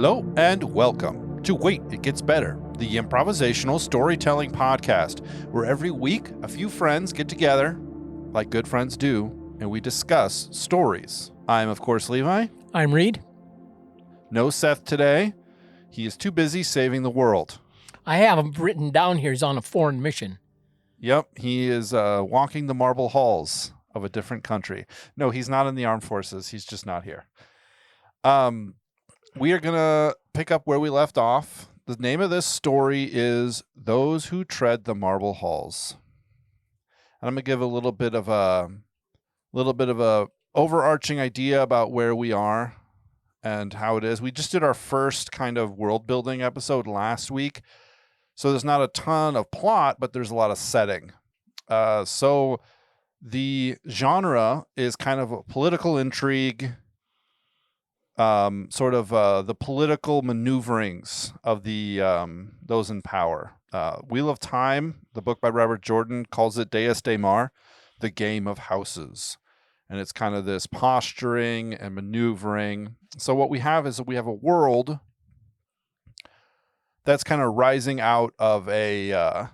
Hello and welcome to Wait, It Gets Better, the improvisational storytelling podcast, where every week a few friends get together, like good friends do, and we discuss stories. I'm, of course, Levi. I'm Reed. No Seth today. He is too busy saving the world. I have him written down here. He's on a foreign mission. Yep, he is walking the marble halls of a different country. No, he's not in the armed forces. He's just not here. We are going to pick up where we left off. The name of this story is Those Who Tread the Marble Halls. And I'm going to give a little bit of a overarching idea about where we are and how it is. We just did our first kind of world building episode last week. So there's not a ton of plot, but there's a lot of setting. So the genre is kind of a political intrigue, the political maneuverings of the those in power. Wheel of Time, the book by Robert Jordan, calls it Deus de Mar, the game of houses. And it's kind of this posturing and maneuvering. So what we have is we have a world that's kind of rising out of a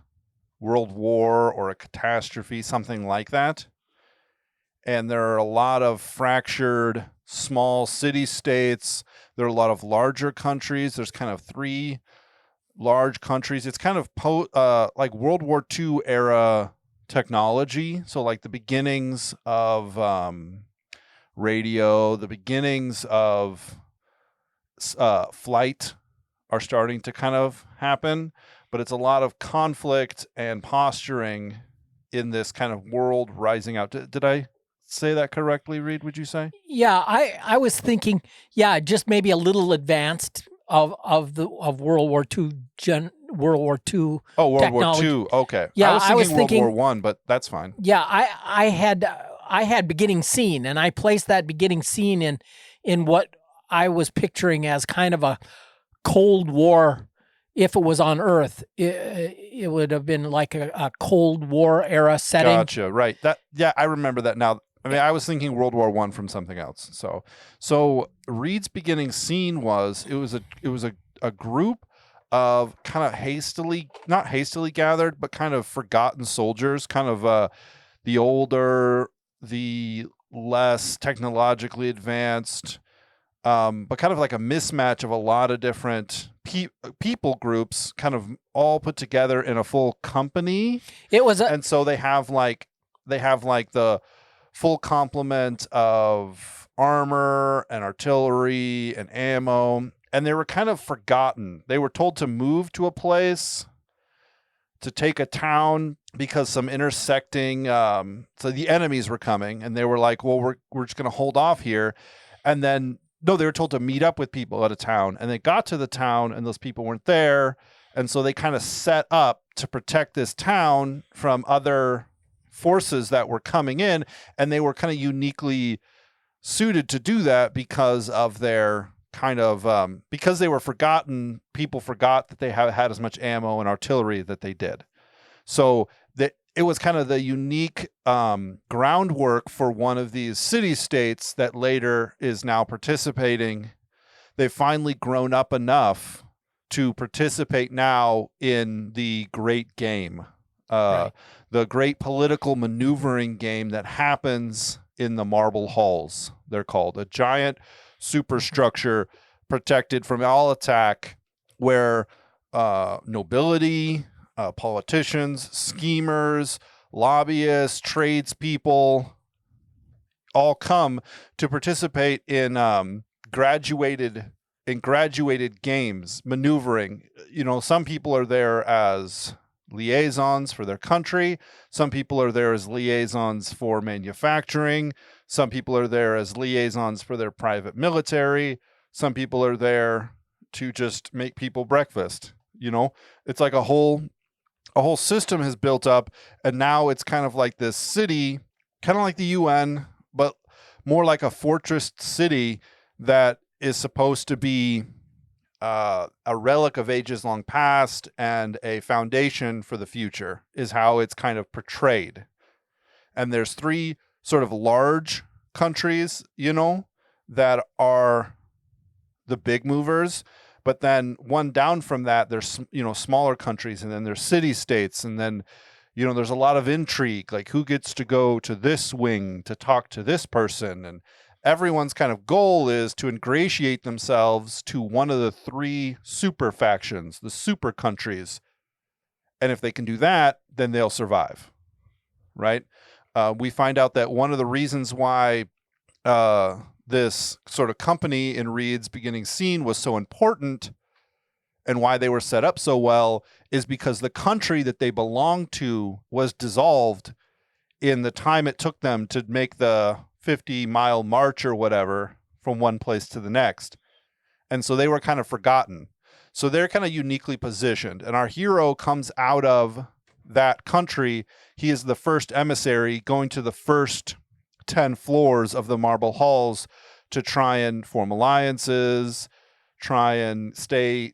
world war or a catastrophe, something like that. And there are a lot of fractured small city-states. There are a lot of larger countries. There's kind of three large countries. It's kind of like World War II era technology. So like the beginnings of radio, the beginnings of flight are starting to kind of happen. But it's a lot of conflict and posturing in this kind of world rising out. Did I say that correctly, Reed, would you say? Yeah, I was thinking, just maybe a little advanced of World War II World War II. Oh, World technology. War II. Okay. Yeah, I was thinking World War I, but that's fine. Yeah, I had beginning scene, and I placed that beginning scene in what I was picturing as kind of a Cold War. If it was on Earth, it would have been like a Cold War era setting. Gotcha. Right. I remember that now. I mean, I was thinking World War I from something else. So Reed's beginning scene was a group of kind of not hastily gathered, but kind of forgotten soldiers, kind of the older, the less technologically advanced, but kind of like a mismatch of a lot of different people groups, kind of all put together in a full company. And so they have like the full complement of armor and artillery and ammo, and they were kind of forgotten. They were told to move to a place, to take a town, because some intersecting so the enemies were coming, and they were like, well, we're just going to hold off here. And then no, they were told to meet up with people at a town, and they got to the town and those people weren't there. And so they kind of set up to protect this town from other forces that were coming in, and they were kind of uniquely suited to do that because of their kind of because they were forgotten. People forgot that they had as much ammo and artillery that they did. So it was kind of the unique groundwork for one of these city-states that later is now participating. They've finally grown up enough to participate now in the great game. Right. The great political maneuvering game that happens in the marble halls, they're called. A giant superstructure protected from all attack, where nobility, politicians, schemers, lobbyists, tradespeople all come to participate in graduated games, maneuvering. You know, some people are there as liaisons for their country. Some people are there as liaisons for manufacturing. Some people are there as liaisons for their private military. Some people are there to just make people breakfast. You know, it's like a whole system has built up, and now it's kind of like this city, kind of like the UN, but more like a fortress city that is supposed to be a relic of ages long past and a foundation for the future, is how it's kind of portrayed. And there's three sort of large countries, you know, that are the big movers. But then one down from that, there's, smaller countries, and then there's city states, and then, there's a lot of intrigue, like who gets to go to this wing to talk to this person. And everyone's kind of goal is to ingratiate themselves to one of the three super factions, the super countries. And if they can do that, then they'll survive, right? We find out that one of the reasons why this sort of company in Reed's beginning scene was so important and why they were set up so well is because the country that they belonged to was dissolved in the time it took them to make the 50-mile march or whatever from one place to the next. And so they were kind of forgotten. So they're kind of uniquely positioned. And our hero comes out of that country. He is the first emissary going to the first 10 floors of the marble halls to try and form alliances, try and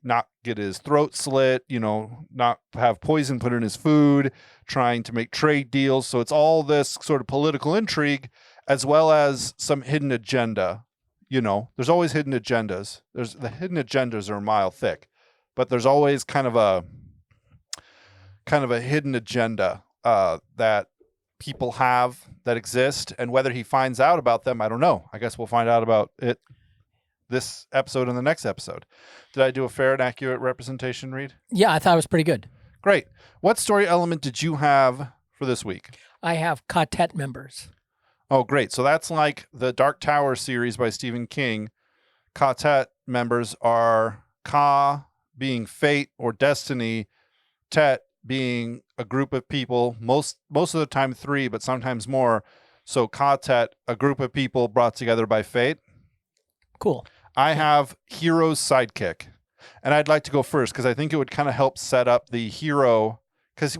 not get his throat slit, not have poison put in his food, trying to make trade deals. So it's all this sort of political intrigue, as well as some hidden agenda. There's always hidden agendas. The hidden agendas are a mile thick, but there's always kind of a hidden agenda that people have that exist, and whether he finds out about them, I don't know. I guess we'll find out about it this episode and the next episode. Did I do a fair and accurate representation, Reed? Yeah, I thought it was pretty good. Great. What story element did you have for this week? I have Ka-tet members. Oh, great. So that's like the Dark Tower series by Stephen King. Ka-tet members are Ka being fate or destiny, tet being a group of people, most of the time 3, but sometimes more. So Ka-tet, a group of people brought together by fate. Cool. I have hero's sidekick. And I'd like to go first because I think it would kind of help set up the hero, because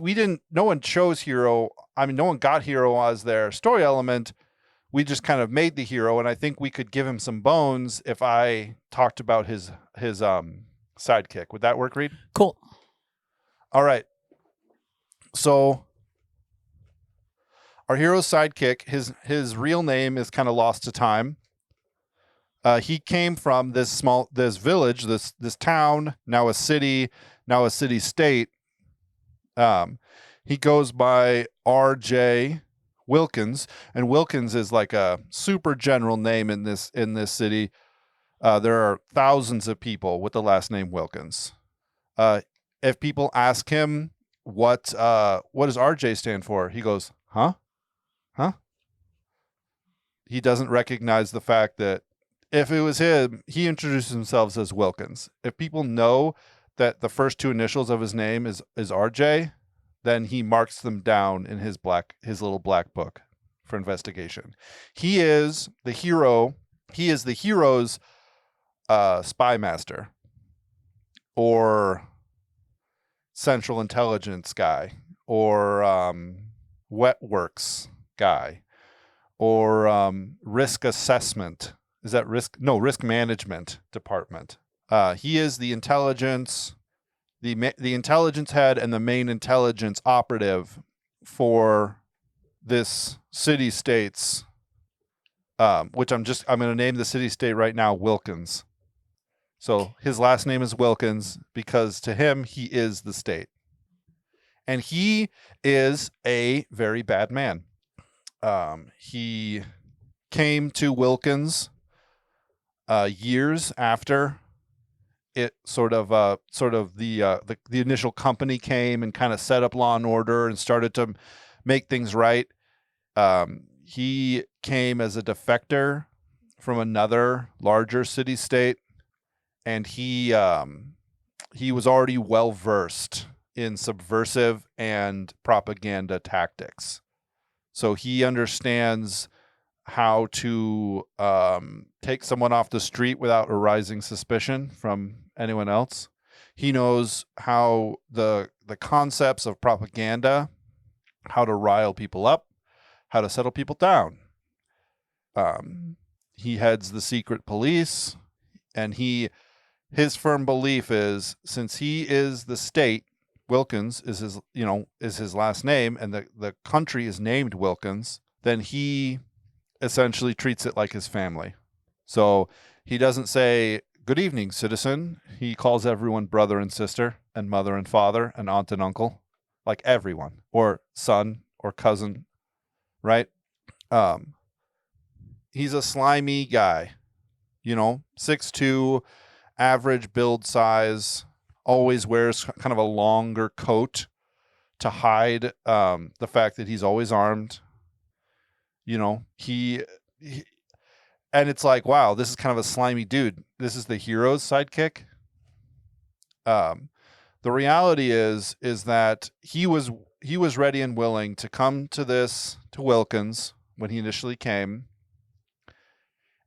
no one chose hero. I mean, no one got hero as their story element. We just kind of made the hero, and I think we could give him some bones if I talked about his sidekick. Would that work, Reed? Cool. All right. So our hero's sidekick, his real name is kind of lost to time. He came from this village, this town, now a city state. He goes by R.J. Wilkins, and Wilkins is like a super general name in this city. There are thousands of people with the last name Wilkins. If people ask him what does R.J. stand for, he goes, huh? He doesn't recognize the fact that if it was him, he introduced himself as Wilkins. If people know that the first 2 initials of his name is RJ, then he marks them down in his little black book for investigation. He is the hero. He is the hero's spy master, or central intelligence guy, or wet works guy, or risk assessment. Is that risk? No, risk management department. He is the intelligence, the intelligence head and the main intelligence operative for this city state's, which I'm going to name the city state right now, Wilkins. So his last name is Wilkins because to him, he is the state. And he is a very bad man. He came to Wilkins years after it the initial company came and kind of set up law and order and started to make things right. He came as a defector from another larger city state, and he was already well versed in subversive and propaganda tactics. So he understands how to take someone off the street without arousing suspicion from anyone else. He knows how the concepts of propaganda, how to rile people up, how to settle people down. He heads the secret police, and his firm belief is, since he is the state, Wilkins is his last name, and the country is named Wilkins, then he essentially treats it like his family. So he doesn't say, Good evening, citizen. He calls everyone brother and sister, and mother and father, and aunt and uncle, like everyone, or son or cousin, right? He's a slimy guy, 6'2", average build size, always wears kind of a longer coat to hide the fact that he's always armed. He and it's like, wow, this is kind of a slimy dude. This is the hero's sidekick. The reality is that he was ready and willing to come to Wilkins when he initially came,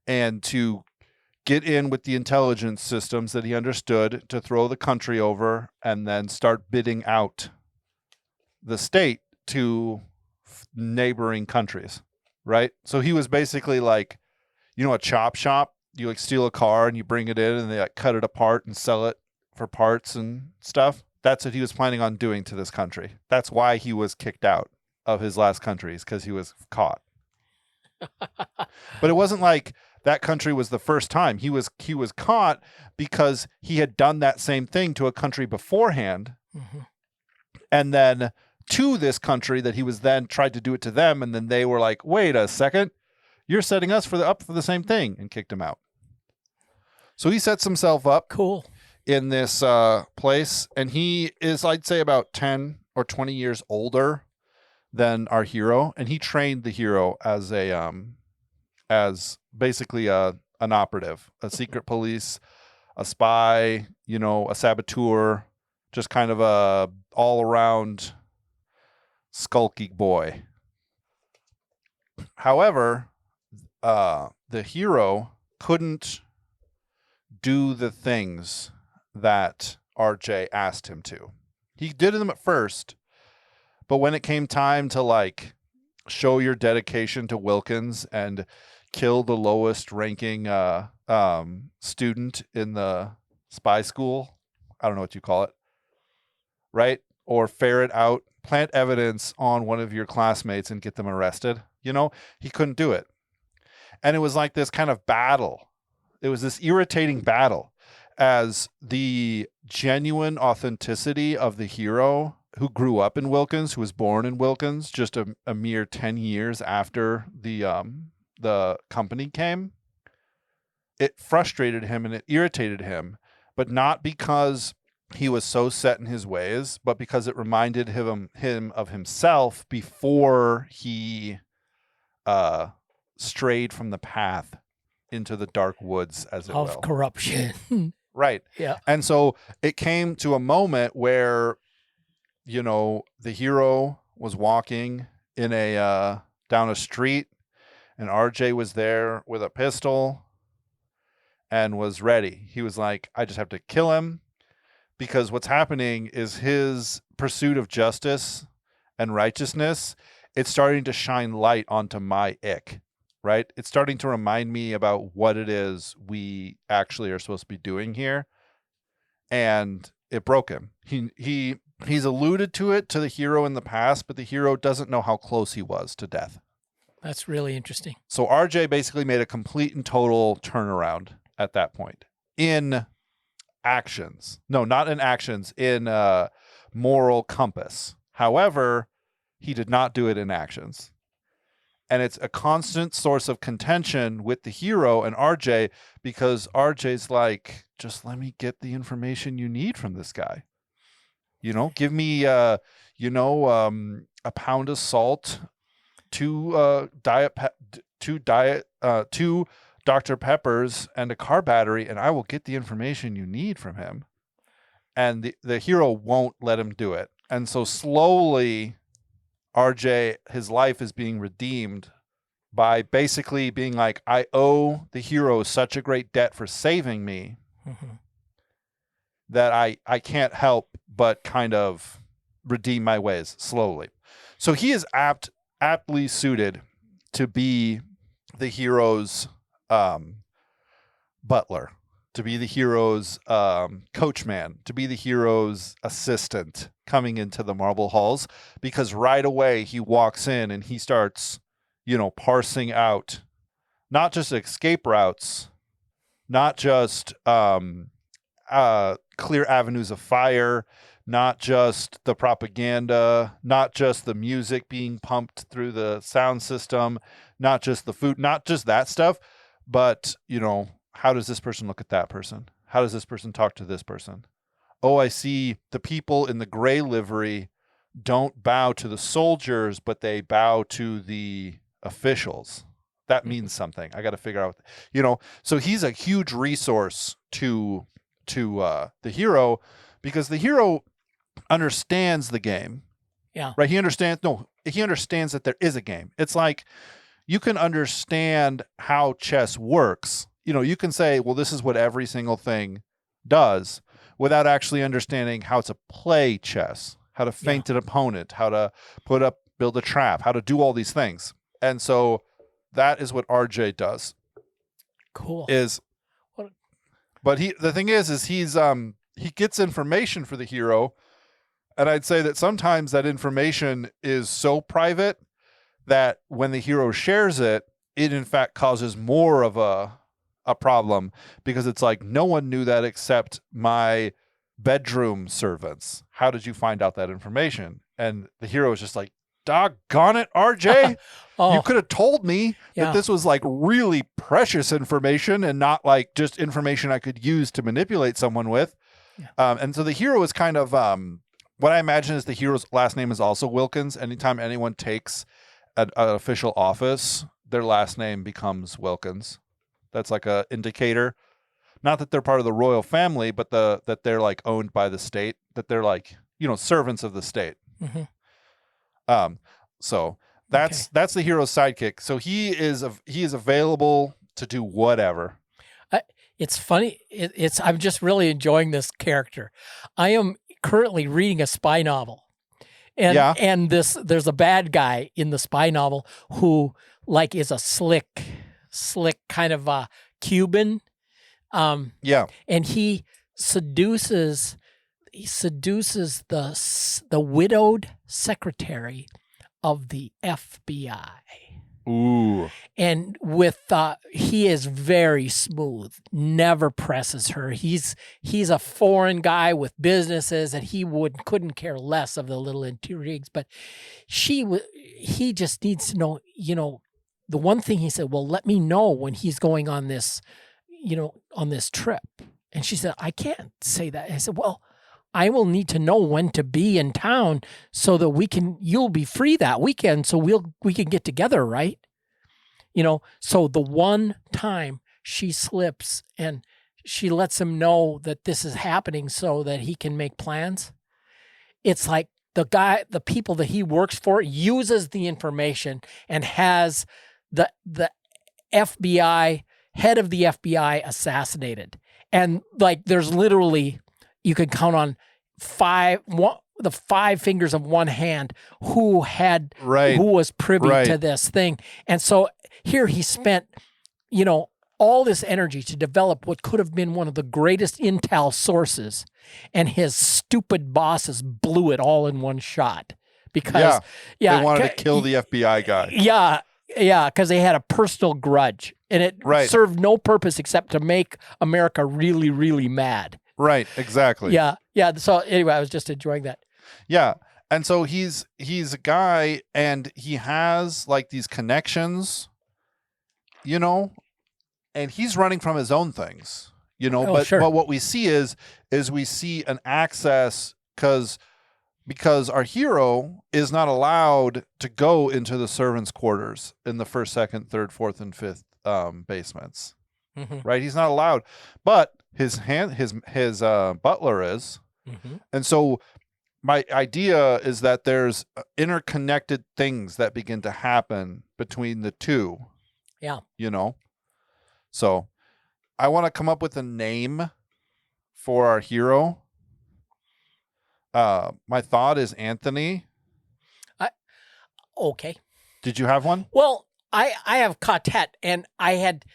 and to get in with the intelligence systems that he understood, to throw the country over and then start bidding out the state to neighboring countries, right? So he was basically like, a chop shop. You like steal a car and you bring it in and they like cut it apart and sell it for parts and stuff. That's what he was planning on doing to this country. That's why he was kicked out of his last countries, because he was caught. But it wasn't like that country was the first time. He was caught because he had done that same thing to a country beforehand. Mm-hmm. And then to this country that he was then tried to do it to them. And then they were like, wait a second, you're setting us up for the same thing, and kicked him out. So he sets himself up in this place, and he is, I'd say, about 10 or 20 years older than our hero. And he trained the hero as as basically an operative, a secret police, a spy, a saboteur, just kind of a all-around skulky boy. However, the hero couldn't do the things that RJ asked him to. He did them at first, but when it came time to show your dedication to Wilkins and kill the lowest ranking student in the spy school, I don't know what you call it, right? Or ferret out, plant evidence on one of your classmates and get them arrested, he couldn't do it. And it was like this kind of battle. It was this irritating battle, as the genuine authenticity of the hero, who grew up in Wilkins, who was born in Wilkins just a mere 10 years after the company came, it frustrated him and it irritated him, but not because he was so set in his ways, but because it reminded him of himself before he strayed from the path into the dark woods, as it will. Of corruption. Right. Yeah. And so it came to a moment where, the hero was walking in down a street, and RJ was there with a pistol and was ready. He was like, I just have to kill him, because what's happening is his pursuit of justice and righteousness, it's starting to shine light onto my ick, right? It's starting to remind me about what it is we actually are supposed to be doing here. And it broke him. He's alluded to it to the hero in the past, but the hero doesn't know how close he was to death. That's really interesting. So RJ basically made a complete and total turnaround at that point in actions. No, not in actions, in moral compass. However, he did not do it in actions. And it's a constant source of contention with the hero and RJ, because RJ's like, just let me get the information you need from this guy. Give me, a pound of salt, two Dr. Peppers, and a car battery, and I will get the information you need from him. And the hero won't let him do it. And so slowly, RJ, his life is being redeemed by basically being like, I owe the hero such a great debt for saving me, mm-hmm. that I can't help but kind of redeem my ways slowly. So he is aptly suited to be the hero's butler, to be the hero's coachman, to be the hero's assistant coming into the marble halls, because right away he walks in and he starts, parsing out not just escape routes, not just clear avenues of fire, not just the propaganda, not just the music being pumped through the sound system, not just the food, not just that stuff, but, you know, how does this person look at that person? How does this person talk to this person? Oh, I see the people in the gray livery don't bow to the soldiers, but they bow to the officials. That means something. I got to figure out, you know, so he's a huge resource to the hero, because the hero understands the game. Yeah. Right. He understands that there is a game. It's like, you can understand how chess works. You know, you can say, well, this is what every single thing does, without actually understanding how to play chess, how to feint an opponent, how to build a trap, how to do all these things. And so that is what RJ does. Cool. But the thing is he gets information for the hero. And I'd say that sometimes that information is so private that when the hero shares it, it in fact causes more of a problem, because it's like, no one knew that except my bedroom servants. How did you find out that information? And the hero is just like, doggone it, RJ. You could have told me that this was like really precious information and not like just information I could use to manipulate someone with. Yeah. And so the hero is kind of, what I imagine is the hero's last name is also Wilkins. Anytime anyone takes an official office, their last name becomes Wilkins. That's like a indicator. Not that they're part of the royal family, but that they're like owned by the state, that they're like, you know, servants of the state. Mm-hmm. So that's the hero's sidekick. So he is available to do whatever. It's funny. I'm just really enjoying this character. I am currently reading a spy novel. And there's a bad guy in the spy novel who like is a slick kind of a Cuban. And he seduces the widowed secretary of the FBI. Ooh. And he is very smooth, never presses her. He's a foreign guy with businesses, and he couldn't care less of the little intrigues. But he just needs to know, you know, the one thing he said, well, let me know when he's going on this, you know, on this trip. And she said, I can't say that. I said, well, I will need to know when to be in town so that you'll be free that weekend. So we can get together, right? You know, so the one time she slips and she lets him know that this is happening so that he can make plans. It's like the people that he works for uses the information and has the FBI, head of the FBI assassinated. And like, there's literally, you could count on the 5 fingers of one hand who was privy to this thing. And so here he spent, you know, all this energy to develop what could have been one of the greatest intel sources, and his stupid bosses blew it all in one shot because they wanted to kill the FBI guy. Yeah, because they had a personal grudge, and it served no purpose except to make America really, really mad. Right, exactly. Yeah. So anyway, I was just enjoying that. Yeah, and so he's a guy, and he has like these connections, you know, and he's running from his own things, you know. But what we see is we see an access because our hero is not allowed to go into the servants' quarters in the first, second, third, fourth, and fifth basements. Mm-hmm. Right, he's not allowed, but his butler is, and so my idea is that there's interconnected things that begin to happen between the two. Yeah, you know. So, I want to come up with a name for our hero. My thought is Anthony. Okay. Did you have one? Well, I have Ka-tet, and I had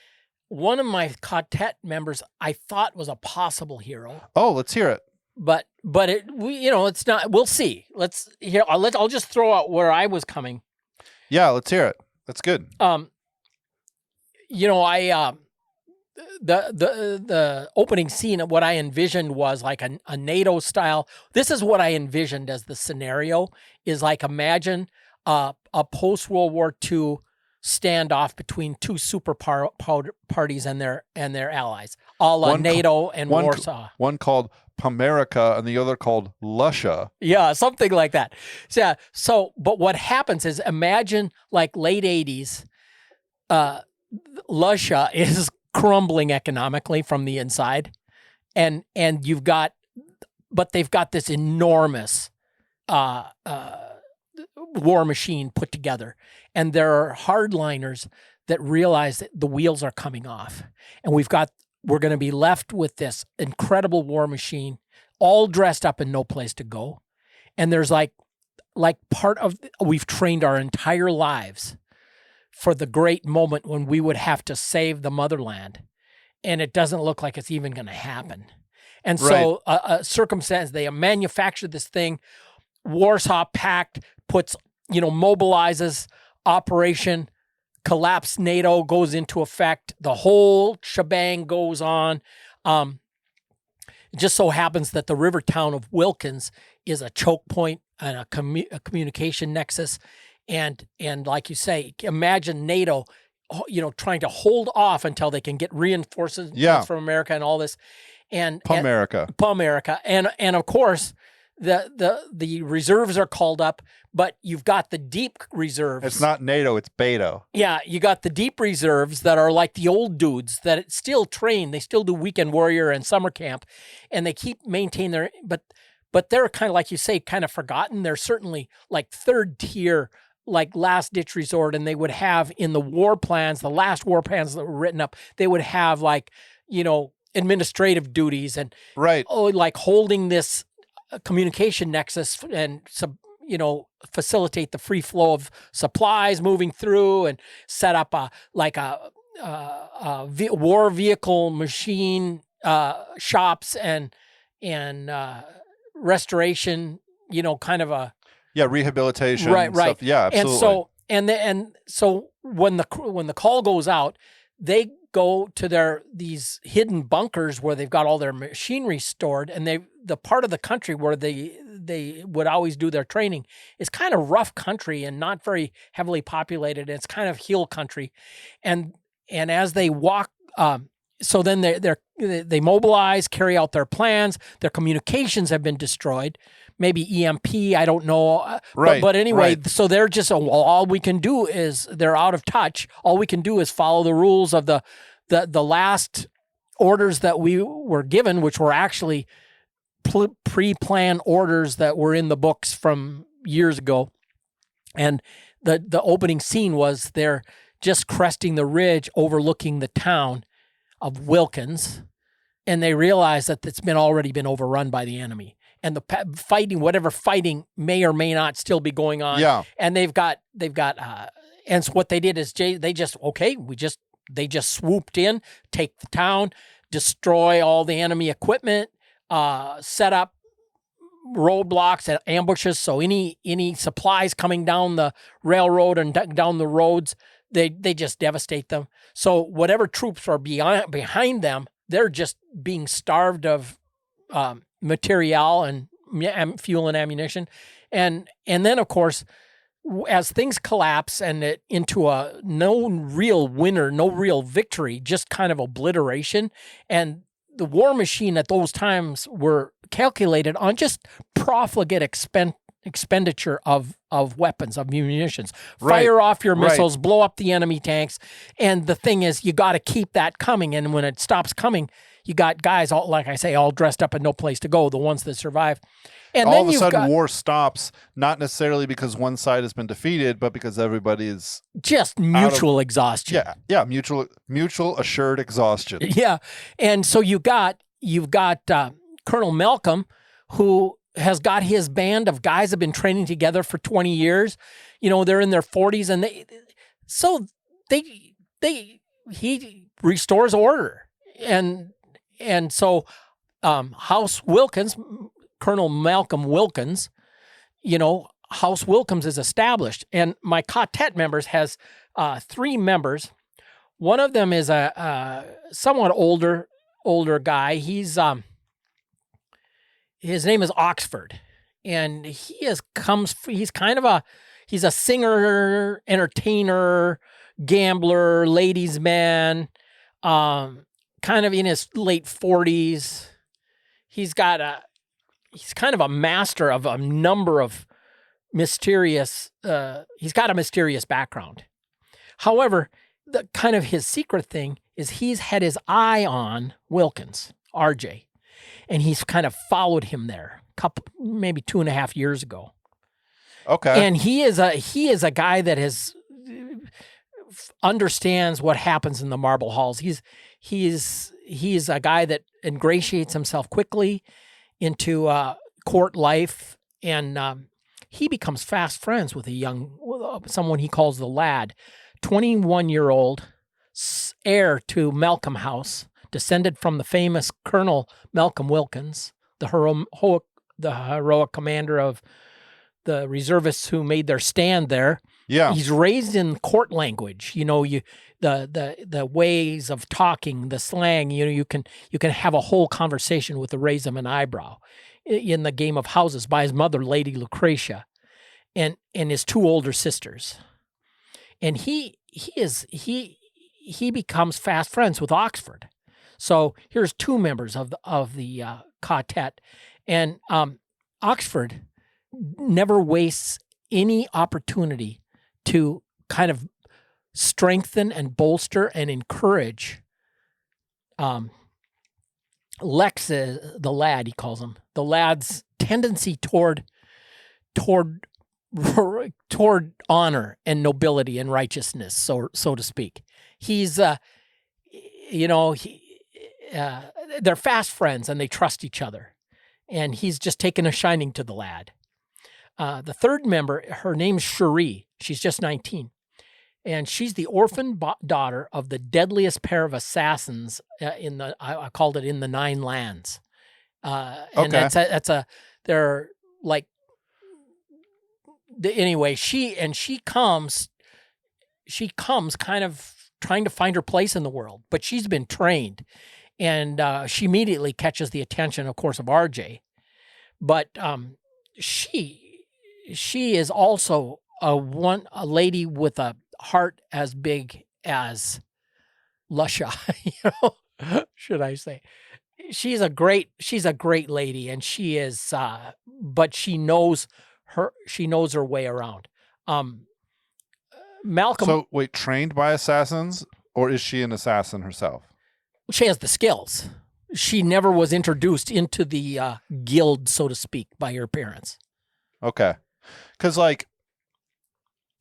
one of my Ka-tet members I thought was a possible hero. Oh, let's hear it. But it's not. We'll see. I'll just throw out where I was coming. Yeah, let's hear it. That's good. You know, the opening scene, what I envisioned was like a NATO style. This is what I envisioned as the scenario, is like, imagine a post World War II standoff between two parties and their allies, a la NATO and Warsaw. One called Pomerica and the other called Lussia. Yeah, something like that. So, but what happens is, imagine like late 80s, Lussia is crumbling economically from the inside, and they've got this enormous war machine put together, and there are hardliners that realize that the wheels are coming off, and we're going to be left with this incredible war machine, all dressed up and no place to go. And there's like part of, we've trained our entire lives for the great moment when we would have to save the motherland, and it doesn't look like it's even going to happen. And so a circumstance, they manufactured this thing, Warsaw Pact puts, mobilizes Operation Collapse NATO, goes into effect. The whole shebang goes on. It just so happens that the river town of Wilkins is a choke point and a communication nexus. And like you say, imagine NATO, trying to hold off until they can get reinforcements from America and all this. And Pomerica. And of course, the reserves are called up, but you've got the deep reserves. It's not NATO, it's Beto. Yeah, you got the deep reserves that are like the old dudes that still train. They still do weekend warrior and summer camp, and they keep maintaining their, but they're kind of, like you say, kind of forgotten. They're certainly like third tier, like last ditch resort, and they would have in the war plans, the last war plans that were written up, they would have like, administrative duties and like holding this communication nexus and facilitate the free flow of supplies moving through, and set up a war vehicle machine shops and restoration, kind of a rehabilitation, right. Stuff. Yeah, absolutely. And so when the call goes out, they go to these hidden bunkers where they've got all their machinery stored, and the part of the country where they would always do their training is kind of rough country and not very heavily populated. It's kind of hill country, and as they walk, so then they mobilize, carry out their plans. Their communications have been destroyed, maybe EMP, I don't know. But anyway, so they're just, all we can do is, they're out of touch. All we can do is follow the rules of the last orders that we were given, which were actually pre-planned orders that were in the books from years ago. And the opening scene was they're just cresting the ridge overlooking the town of Wilkins, and they realize that it's already been overrun by the enemy. And the whatever fighting may or may not still be going on. Yeah. And they've got, and so what they did is they just swooped in, take the town, destroy all the enemy equipment, set up roadblocks and ambushes. So any supplies coming down the railroad and down the roads, they just devastate them. So whatever troops are behind them, they're just being starved of material and fuel and ammunition. And then, of course, as things collapse and into a no real winner, no real victory, just kind of obliteration. And the war machine at those times were calculated on just profligate expenditure of weapons, of munitions. Fire off your missiles, blow up the enemy tanks. And the thing is, you got to keep that coming. And when it stops coming, you got guys, like I say, all dressed up and no place to go, the ones that survive. And all then of a sudden, war stops, not necessarily because one side has been defeated, but because everybody is just mutual exhaustion. Yeah, mutual assured exhaustion. Yeah, and so you've got Colonel Malcolm, who has got his band of guys have been training together for 20 years. They're in their 40s, and he restores order, and so House Wilkins. Colonel Malcolm Wilkins, House Wilkins is established. And my Ka-tet members has 3 members. One of them is a somewhat older guy. He's his name is Oxford, and he's a singer, entertainer, gambler, ladies' man, kind of in his late 40s. He's kind of a master of a number of mysterious, he's got a mysterious background. However, the kind of his secret thing is he's had his eye on Wilkins, RJ, and he's kind of followed him there maybe 2.5 years ago. Okay. And he is a guy that understands what happens in the marble halls. He's a guy that ingratiates himself quickly into court life, and he becomes fast friends with someone he calls the lad, 21-year-old heir to Malcolm House, descended from the famous Colonel Malcolm Wilkins, the heroic commander of the reservists who made their stand there. Yeah. He's raised in court language, the ways of talking, the slang, you can have a whole conversation with the raise of an eyebrow in the game of houses by his mother, Lady Lucretia, and his two older sisters. And he becomes fast friends with Oxford. So here's two members of the Ka-tet, and Oxford never wastes any opportunity to kind of strengthen and bolster and encourage Lex, the lad, he calls him, the lad's tendency toward honor and nobility and righteousness, so to speak. He's they're fast friends and they trust each other, and he's just taken a shining to the lad. The third member, her name's Cherie. She's just 19. And she's the orphan daughter of the deadliest pair of assassins I called it in the Nine Lands. And Okay. they're like, anyway, she comes kind of trying to find her place in the world, but she's been trained, and she immediately catches the attention, of course, of RJ. But she is also a lady with a heart as big as Lusha, should I say? She's a great lady, and she is, but she knows her way around. Malcolm. So wait, trained by assassins, or is she an assassin herself? She has the skills. She never was introduced into the guild, so to speak, by her parents. Okay. Because,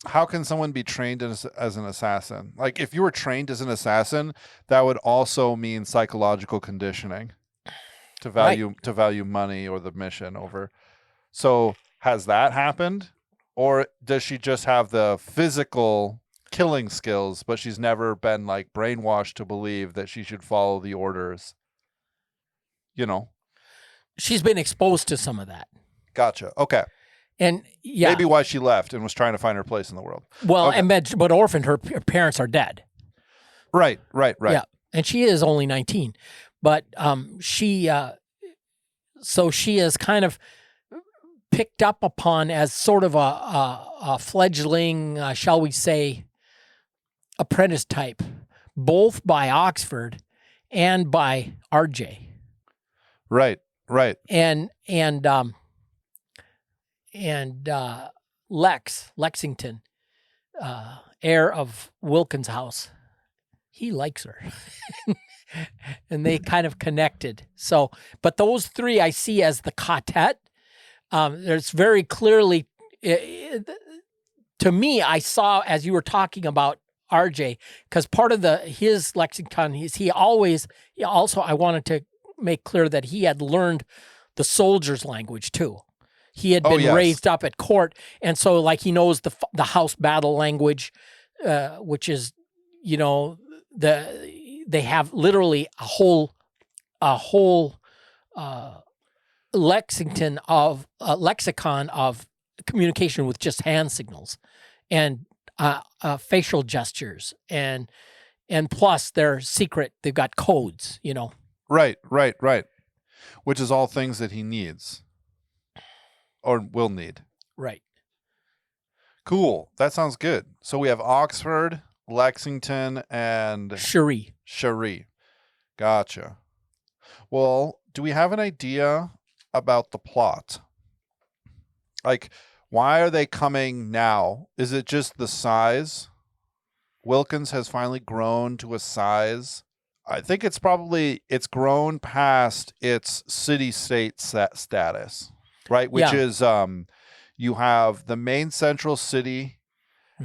how can someone be trained as an assassin? Like, if you were trained as an assassin, that would also mean psychological conditioning to value money or the mission over. So has that happened? Or does she just have the physical killing skills, but she's never been brainwashed to believe that she should follow the orders? She's been exposed to some of that. Gotcha. Okay. And yeah, maybe why she left and was trying to find her place in the world. Well, okay. but orphaned, her parents are dead. Right. Yeah, and she is only 19, but she is kind of picked up upon as sort of a fledgling, shall we say, apprentice type, both by Oxford and by RJ. Right. And Lexington, heir of Wilkins House, he likes her. And they kind of connected. So, but those three I see as the Ka-tet. There's very clearly, to me, I saw as you were talking about RJ, because part of his lexicon is he also, I wanted to make clear that he had learned the soldier's language too. He had been raised up at court, and so he knows the house battle language, which is, they have literally a whole lexicon of communication with just hand signals and facial gestures and and plus they're secret. They've got codes, you know. Right. Which is all things that he needs or will need. Right. Cool. That sounds good. So we have Oxford, Lexington, and Cherie. Gotcha. Well, do we have an idea about the plot? Like, why are they coming now? Is it just the size? Wilkins has finally grown to a size. I think it's grown past its city-state status, right? Which is you have the main central city,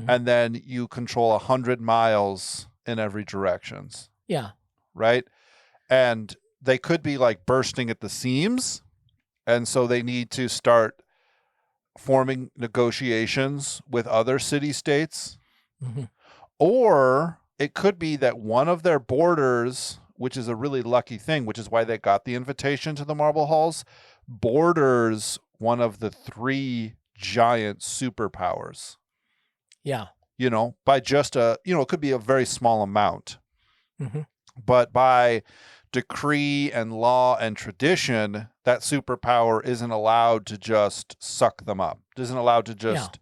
and then you control 100 miles in every directions. Yeah. Right? And they could be like bursting at the seams, and so they need to start forming negotiations with other city-states. Or it could be that one of their borders, which is a really lucky thing, which is why they got the invitation to the Marble Halls, borders one of the 3 giant superpowers. Yeah. You know, by just it could be a very small amount. But by decree and law and tradition, that superpower isn't allowed to just suck them up. Isn't allowed to just,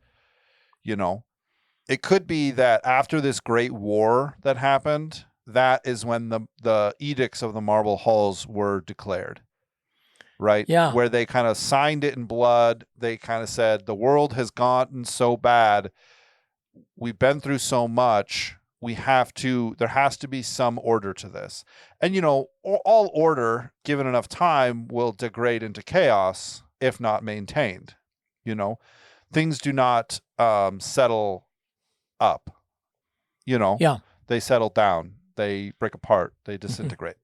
it could be that after this great war that happened, that is when the edicts of the Marble Halls were declared. Right? Yeah. Where they kind of signed it in blood. They kind of said, the world has gotten so bad. We've been through so much. There has to be some order to this. And, all order, given enough time, will degrade into chaos if not maintained. Things do not settle up. Yeah. They settle down. They break apart. They disintegrate.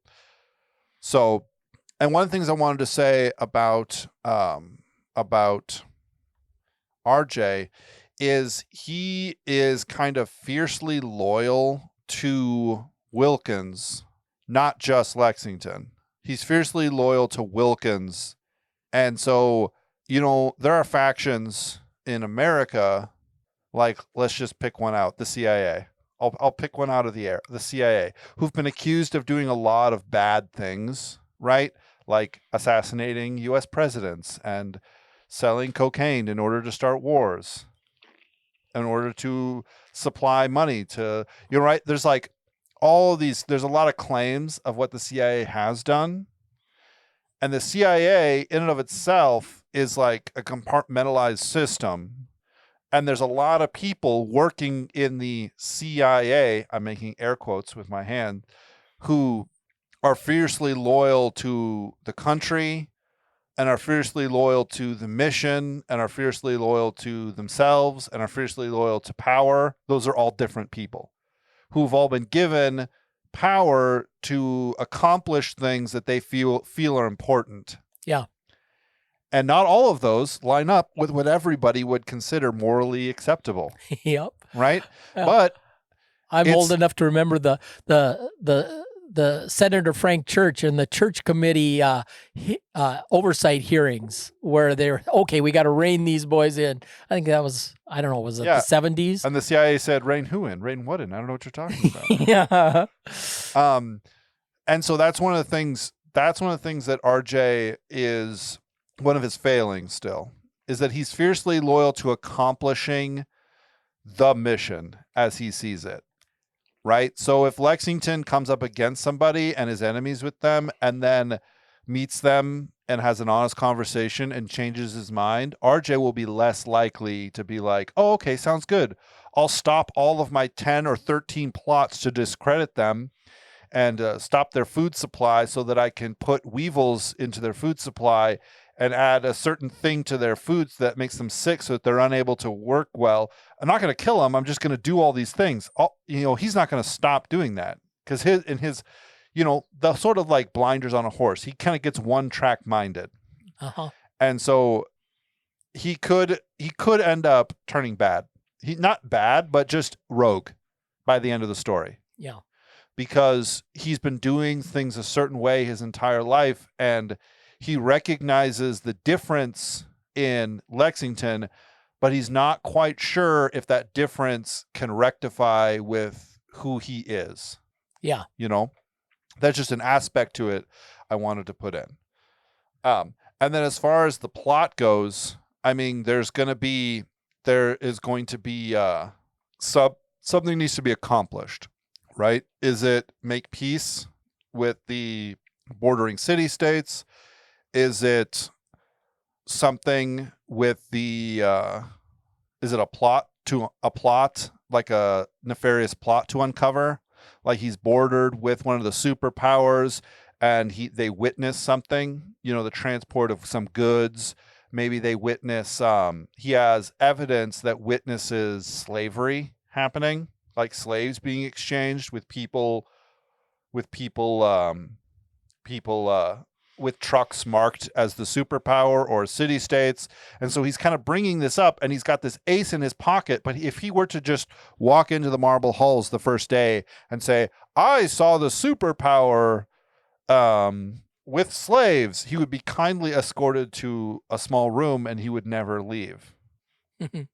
So, and one of the things I wanted to say about RJ is he is kind of fiercely loyal to Wilkins, not just Lexington. He's fiercely loyal to Wilkins. And so, there are factions in America, like, let's just pick one out, the CIA. I'll pick one out of the air, the CIA, who've been accused of doing a lot of bad things, right? Like assassinating U.S. presidents and selling cocaine in order to start wars, in order to supply money to, right? There's like all of these, there's a lot of claims of what the CIA has done. And the CIA in and of itself is like a compartmentalized system. And there's a lot of people working in the CIA, I'm making air quotes with my hand, who are fiercely loyal to the country and are fiercely loyal to the mission and are fiercely loyal to themselves and are fiercely loyal to power. Those are all different people who've all been given power to accomplish things that they feel are important. Yeah. And not all of those line up with what everybody would consider morally acceptable. Yep. Right? Yeah. But I'm old enough to remember the Senator Frank Church and the church committee oversight hearings where they were, okay, we got to rein these boys in. I think that was, I don't know, was it the 70s? And the CIA said, rein who in? Rein what in? I don't know what you're talking about. Yeah. And so that's one of the things that RJ is, one of his failings still, is that he's fiercely loyal to accomplishing the mission as he sees it. Right? So if Lexington comes up against somebody and is enemies with them and then meets them and has an honest conversation and changes his mind, RJ will be less likely to be like, oh, okay, sounds good. I'll stop all of my 10 or 13 plots to discredit them and stop their food supply so that I can put weevils into their food supply and add a certain thing to their foods that makes them sick so that they're unable to work well. I'm not going to kill them. I'm just going to do all these things. He's not going to stop doing that because his, the sort of like blinders on a horse, he kind of gets one track minded. Uh-huh. And so he could end up turning bad. Not bad, but just rogue by the end of the story. Yeah. Because he's been doing things a certain way his entire life, and he recognizes the difference in Lexington, but he's not quite sure if that difference can rectify with who he is. Yeah. You know, that's just an aspect to it I wanted to put in. And then as far as the plot goes, I mean, there is going to be something needs to be accomplished, right? Is it make peace with the bordering city states? Is it something with the is it a plot, like a nefarious plot to uncover? Like he's bordered with one of the superpowers and they witness something, the transport of some goods. Maybe they witness he has evidence that witnesses slavery happening, like slaves being exchanged with people with trucks marked as the superpower or city states. And so he's kind of bringing this up, and he's got this ace in his pocket. But if he were to just walk into the marble halls the first day and say, I saw the superpower with slaves, he would be kindly escorted to a small room and he would never leave. And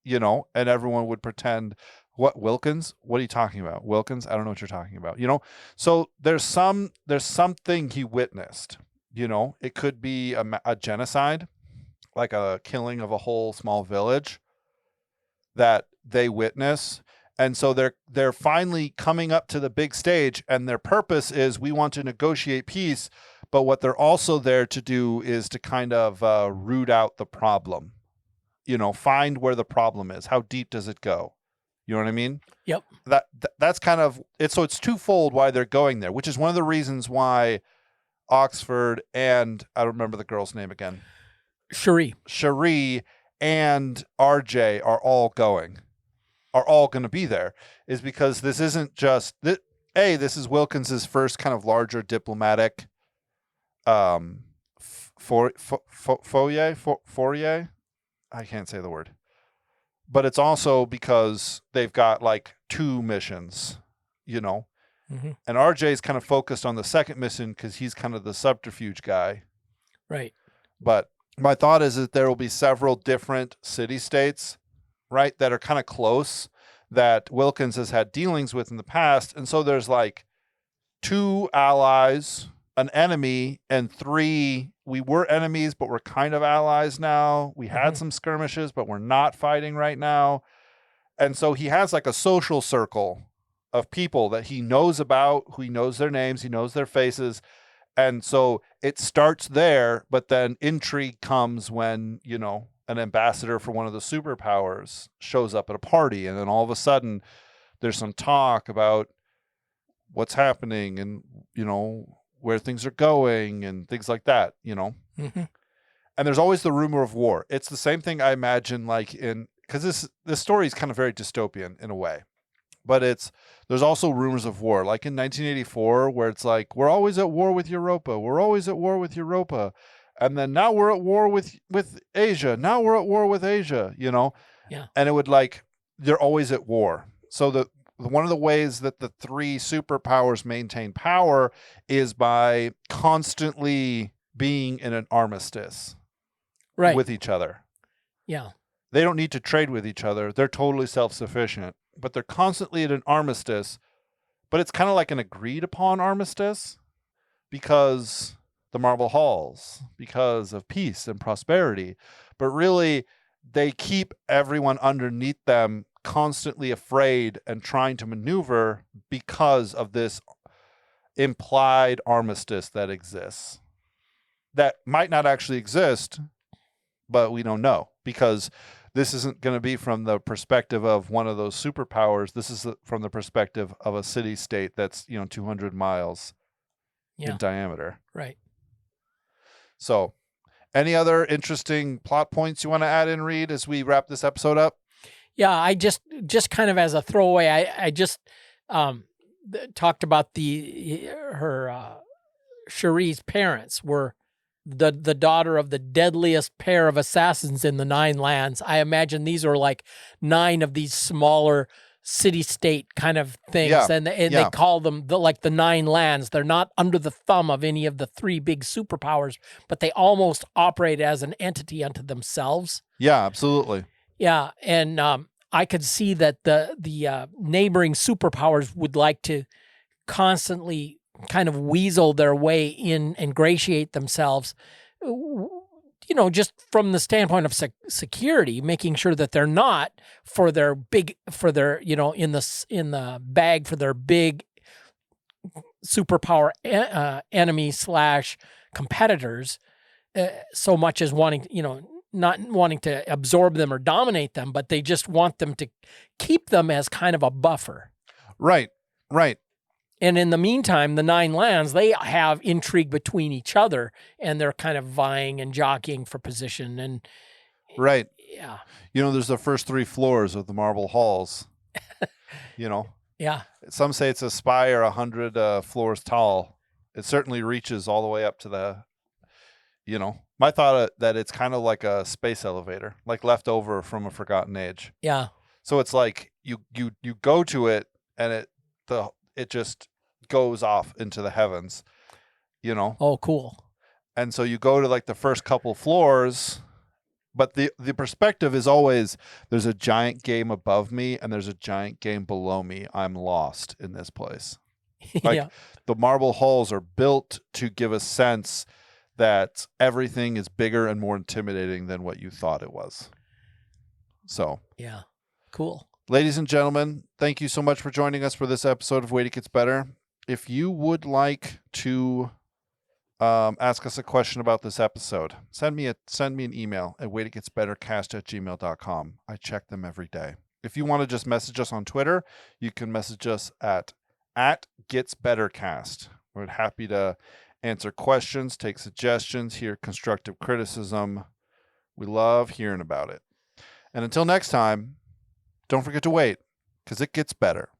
everyone would pretend, what, Wilkins? What are you talking about? Wilkins? I don't know what you're talking about. So there's something he witnessed. It could be a genocide, like a killing of a whole small village that they witness. And so they're finally coming up to the big stage, and their purpose is, we want to negotiate peace. But what they're also there to do is to kind of root out the problem, find where the problem is. How deep does it go? You know what I mean? Yep. That's kind of it. So it's twofold why they're going there, which is one of the reasons why Oxford and I don't remember the girl's name again. Cherie and RJ are all going to be there, is because this isn't just this is Wilkins's first kind of larger diplomatic foray. I can't say the word. But it's also because they've got like 2 missions, Mm-hmm. And RJ's kind of focused on the second mission because he's kind of the subterfuge guy. Right. But my thought is that there will be several different city-states, right, that are kind of close, that Wilkins has had dealings with in the past. And so there's like 2 allies, an enemy, and 3, we were enemies, but we're kind of allies now. We had some skirmishes, but we're not fighting right now. And so he has like a social circle of people that he knows about, who he knows their names, he knows their faces. And so it starts there, but then intrigue comes when, an ambassador for one of the superpowers shows up at a party. And then all of a sudden there's some talk about what's happening and, where things are going and things like that, Mm-hmm. And there's always the rumor of war. It's the same thing I imagine, like because this story is kind of very dystopian in a way, but there's also rumors of war, like in 1984, where it's like, we're always at war with Europa. We're always at war with Europa. And then now we're at war with Asia. Now we're at war with Asia, Yeah. And it would they're always at war. So one of the ways that the 3 superpowers maintain power is by constantly being in an armistice with each other. Yeah. They don't need to trade with each other. They're totally self-sufficient, but they're constantly at an armistice. But it's kind of like an agreed upon armistice because the marble halls, because of peace and prosperity. But really, they keep everyone underneath them constantly afraid and trying to maneuver because of this implied armistice that exists. That might not actually exist, but we don't know, because this isn't going to be from the perspective of one of those superpowers. This is from the perspective of a city-state that's 200 miles in diameter. Right. So, any other interesting plot points you want to add in, Reed, as we wrap this episode up? Yeah, I just kind of as a throwaway, I just talked about her Cherie's parents were the daughter of the deadliest pair of assassins in the 9 lands. I imagine these are like 9 of these smaller city-state kind of things, and they call them the 9 lands. They're not under the thumb of any of the 3 big superpowers, but they almost operate as an entity unto themselves. Yeah, absolutely. Yeah, and I could see that the neighboring superpowers would like to constantly kind of weasel their way in and ingratiate themselves, just from the standpoint of security, making sure that they're not for their in the bag for their big superpower enemy / competitors, so much as wanting, not wanting to absorb them or dominate them, but they just want them to keep them as kind of a buffer. Right. And in the meantime, the 9 lands, they have intrigue between each other, and they're kind of vying and jockeying for position. And right. Yeah. There's the first 3 floors of the marble halls. Yeah. Some say it's a spire 100 floors tall. It certainly reaches all the way up to the, my thought that it's kind of like a space elevator, like left over from a forgotten age. Yeah. So it's like you go to it and it just goes off into the heavens, Oh, cool. And so you go to like the first couple floors, but the perspective is always there's a giant game above me and there's a giant game below me. I'm lost in this place. Like the marble halls are built to give a sense that everything is bigger and more intimidating than what you thought it was. So, yeah, cool. Ladies and gentlemen, thank you so much for joining us for this episode of Wait It Gets Better. If you would like to ask us a question about this episode, send me an email at waititgetsbettercast@gmail.com. I check them every day. If you want to just message us on Twitter, you can message us at @getsbettercast. We're happy to answer questions, take suggestions, hear constructive criticism. We love hearing about it. And until next time, don't forget to wait, because it gets better.